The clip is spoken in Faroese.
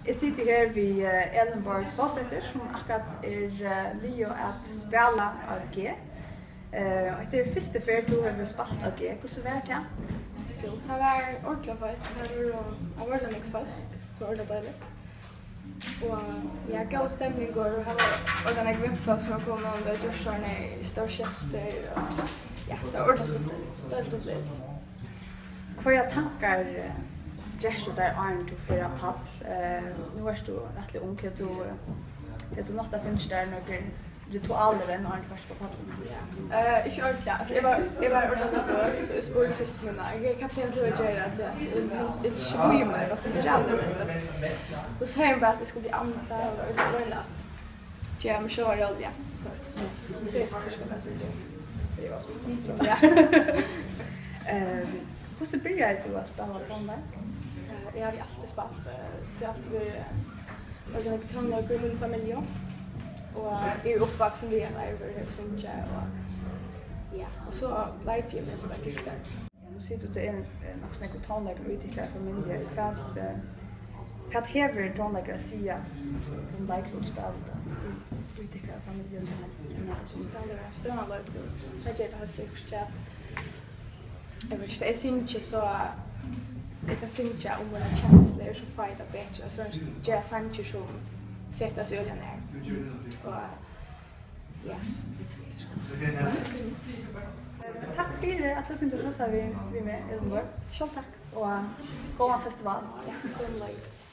Jeg sitter her ved Ellenborg Bostøtter, som akkurat lige at spille av G. Og det første før du har spilt av G. Hvordan var det? Det var ordentlig folk. Det var ordentlig mye folk, så ordentlig deilig. Og ja, god stemning og det var ordentlig mye vimpfolk som kom og det gjorde sånne store skjefter. Ja, det var ordentlig stort. Det var stort litt. Hva tankar Gjerst der Arne du fører pall. Nu er du rettelig ung, du nått å finne der noen ritualer enn Arne først på pallen? Ikke ordentlig. Altså, jeg var ordentlig nervøs og spurte søsteren min. Jeg kan ikke gjøre at jeg skojer meg, og så blir jeg aldri nervøs. Og så sier hun bare at jeg skulle til annet der, og det var en natt. Jeg må kjøre roll, ja. Det er faktisk ikke det jeg det var så ja. Hvordan begynte du å spille tonverk? Jeg har alltid spilt. Det har alltid vært organisk tonverk i min familie. Og jeg er oppvaksen via live og synge. Ja, og så lærte jeg meg som er gitar. Nu sitter du til nok snakke tonverk og utvikler familie. Hva hever tonverk å si? Kan lærte du spille utvikler familie som spiller større løp. Det gjør det helt sikkert at jeg vet ikke, jeg synes ikke så jeg kan synge om mine kjensler så fight og bedre. Så jeg sanger som setter seg øyne ned. Og ja. Takk for at du tog til oss her vi med Ellenborg. Selv takk. Og gå en festival. Ja, så nice.